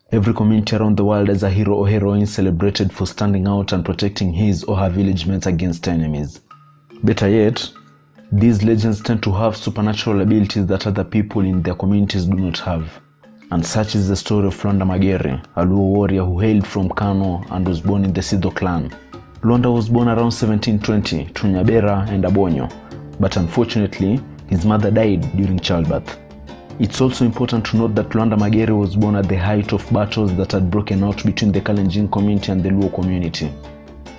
Every community around the world has a hero or heroine celebrated for standing out and protecting his or her village mates against enemies. Better yet, these legends tend to have supernatural abilities that other people in their communities do not have. And such is the story of LWANDA MAGERE, a Luo warrior who hailed from Kano and was born in the Sido clan. LWANDA was born around 1720 to Nyabera and Abonyo, but unfortunately, his mother died during childbirth. It's also important to note that LWANDA MAGERE was born at the height of battles that had broken out between the Kalenjin community and the Luo community.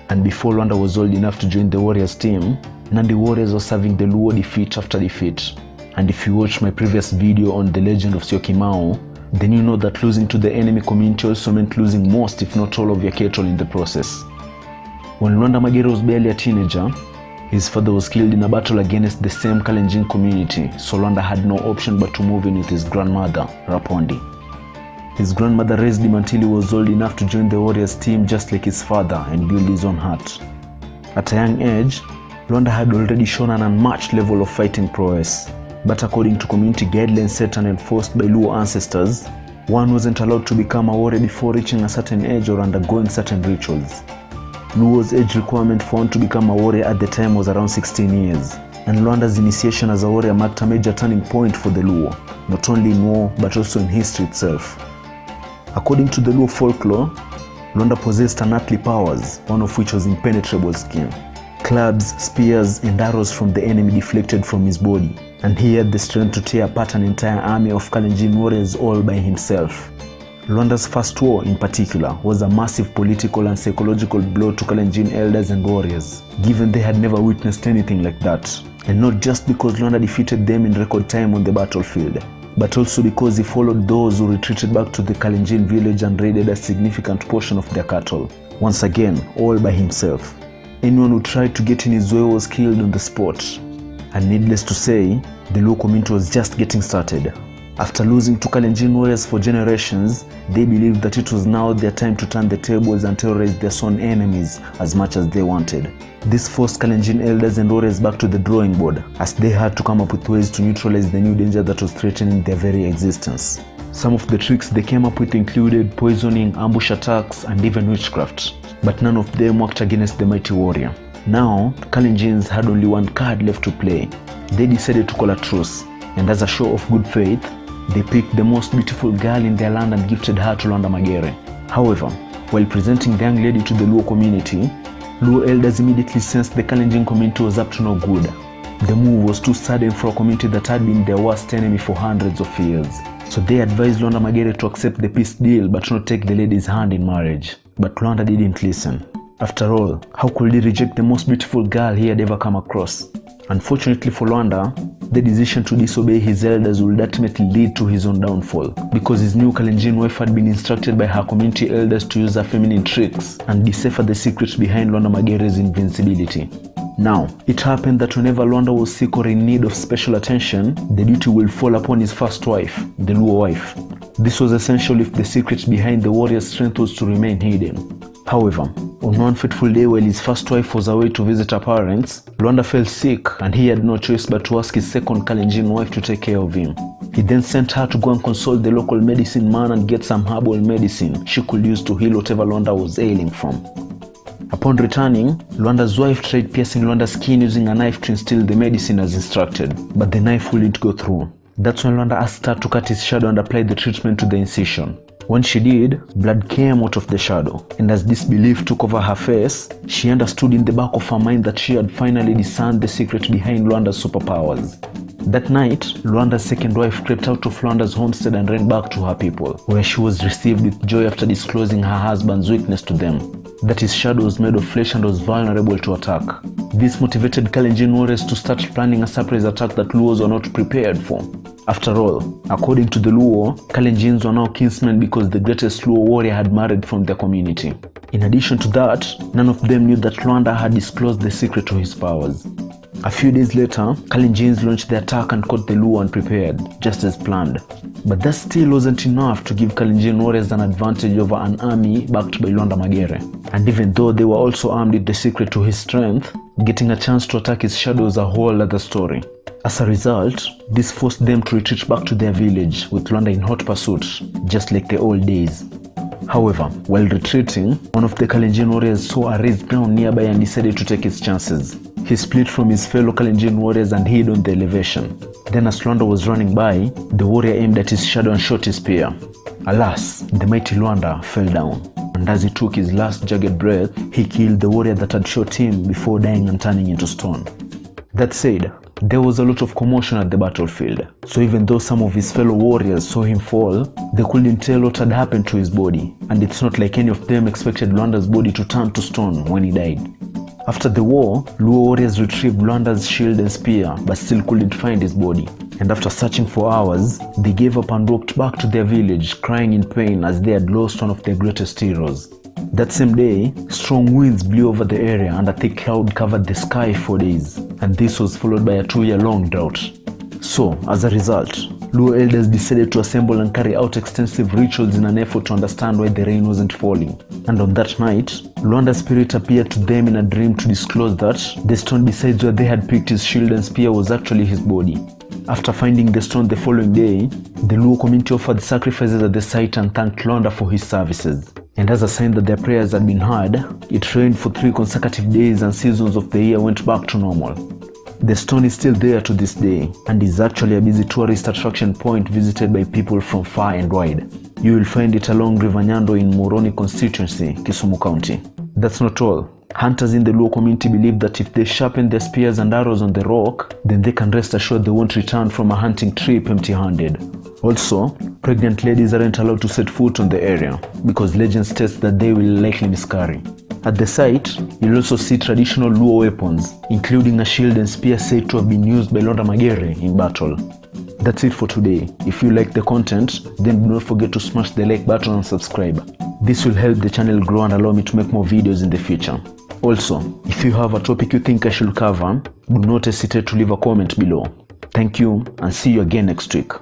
And before LWANDA was old enough to join the warriors team, Nandi warriors were serving the Luo defeat after defeat. And if you watched my previous video on the legend of Syokimau, then you know that losing to the enemy community also meant losing most if not all of your cattle in the process. When LWANDA MAGERE was barely a teenager, his father was killed in a battle against the same Kalenjin community, so LWANDA had no option but to move in with his grandmother, Rapondi. His grandmother raised him until he was old enough to join the warriors team just like his father and build his own hut. At a young age, LWANDA had already shown an unmatched level of fighting prowess. But according to community guidelines set and enforced by Luo ancestors, one wasn't allowed to become a warrior before reaching a certain age or undergoing certain rituals. Luo's age requirement for one to become a warrior at the time was around 16 years, and LWANDA's initiation as a warrior marked a major turning point for the Luo, not only in war but also in history itself. According to the Luo folklore, LWANDA possessed unearthly powers, one of which was impenetrable skin. Clubs, spears, and arrows from the enemy deflected from his body, and he had the strength to tear apart an entire army of Kalenjin warriors all by himself. LWANDA's first war, in particular, was a massive political and psychological blow to Kalenjin elders and warriors, given they had never witnessed anything like that. And not just because LWANDA defeated them in record time on the battlefield, but also because he followed those who retreated back to the Kalenjin village and raided a significant portion of their cattle, once again, all by himself. Anyone who tried to get in his way was killed on the spot. And needless to say, the Luo community was just getting started. After losing to Kalenjin warriors for generations, they believed that it was now their time to turn the tables and terrorize their sworn enemies as much as they wanted. This forced Kalenjin elders and warriors back to the drawing board, as they had to come up with ways to neutralize the new danger that was threatening their very existence. Some of the tricks they came up with included poisoning, ambush attacks, and even witchcraft. But none of them worked against the mighty warrior. Now, Kalenjins had only one card left to play. They decided to call a truce, and as a show of good faith, they picked the most beautiful girl in their land and gifted her to LWANDA MAGERE. However, while presenting the young lady to the Luo community, Luo elders immediately sensed the Kalenjin community was up to no good. The move was too sudden for a community that had been their worst enemy for hundreds of years. So they advised LWANDA MAGERE to accept the peace deal but not take the lady's hand in marriage. But LWANDA didn't listen. After all, how could he reject the most beautiful girl he had ever come across? Unfortunately for LWANDA, the decision to disobey his elders would ultimately lead to his own downfall, because his new Kalenjin wife had been instructed by her community elders to use her feminine tricks and decipher the secrets behind LWANDA MAGERE's invincibility. Now, it happened that whenever LWANDA was sick or in need of special attention, the duty will fall upon his first wife, the Luo wife. This was essential if the secret behind the warrior's strength was to remain hidden. However, on one fateful day while his first wife was away to visit her parents, LWANDA fell sick and he had no choice but to ask his second Kalenjin wife to take care of him. He then sent her to go and consult the local medicine man and get some herbal medicine she could use to heal whatever LWANDA was ailing from. Upon returning, LWANDA's wife tried piercing LWANDA's skin using a knife to instill the medicine as instructed, but the knife wouldn't go through. That's when LWANDA asked her to cut his shadow and apply the treatment to the incision. When she did, blood came out of the shadow, and as disbelief took over her face, she understood in the back of her mind that she had finally discerned the secret behind LWANDA's superpowers. That night, LWANDA's second wife crept out of LWANDA's homestead and ran back to her people, where she was received with joy after disclosing her husband's weakness to them, that his shadow was made of flesh and was vulnerable to attack. This motivated Kalenjin warriors to start planning a surprise attack that Luos were not prepared for. After all, according to the Luo, Kalenjins were now kinsmen because the greatest Luo warrior had married from their community. In addition to that, none of them knew that LWANDA had disclosed the secret to his powers. A few days later, Kalenjins launched the attack and caught the Luo unprepared, just as planned. But that still wasn't enough to give Kalenjin warriors an advantage over an army backed by LWANDA MAGERE. And even though they were also armed with the secret to his strength, getting a chance to attack his shadow was a whole other story. As a result, this forced them to retreat back to their village with LWANDA in hot pursuit, just like the old days. However, while retreating, one of the Kalenjin warriors saw a raised ground nearby and decided to take his chances. He split from his fellow Kalenjin warriors and hid on the elevation. Then as LWANDA was running by, the warrior aimed at his shadow and shot his spear. Alas, the mighty LWANDA fell down, and as he took his last jagged breath, he killed the warrior that had shot him before dying and turning into stone. That said, there was a lot of commotion at the battlefield, so even though some of his fellow warriors saw him fall, they couldn't tell what had happened to his body, and it's not like any of them expected LWANDA's body to turn to stone when he died. After the war, Luo warriors retrieved LWANDA's shield and spear but still couldn't find his body, and after searching for hours, they gave up and walked back to their village crying in pain as they had lost one of their greatest heroes. That same day, strong winds blew over the area and a thick cloud covered the sky for days, and this was followed by a 2-year-long drought. So, as a result, Luo elders decided to assemble and carry out extensive rituals in an effort to understand why the rain wasn't falling. And on that night, LWANDA's spirit appeared to them in a dream to disclose that the stone beside where they had picked his shield and spear was actually his body. After finding the stone the following day, the Luo community offered sacrifices at the site and thanked LWANDA for his services. And as a sign that their prayers had been heard, it rained for 3 consecutive days and seasons of the year went back to normal. The stone is still there to this day and is actually a busy tourist attraction point visited by people from far and wide. You will find it along River Nyando in Moroni constituency, Kisumu County. That's not all. Hunters in the Luo community believe that if they sharpen their spears and arrows on the rock, then they can rest assured they won't return from a hunting trip empty-handed. Also, pregnant ladies aren't allowed to set foot on the area because legend states that they will likely miscarry. At the site, you'll also see traditional Luo weapons, including a shield and spear said to have been used by LWANDA Magere in battle. That's it for today. If you like the content, then do not forget to smash the like button and subscribe. This will help the channel grow and allow me to make more videos in the future. Also, if you have a topic you think I should cover, do not hesitate to leave a comment below. Thank you and see you again next week.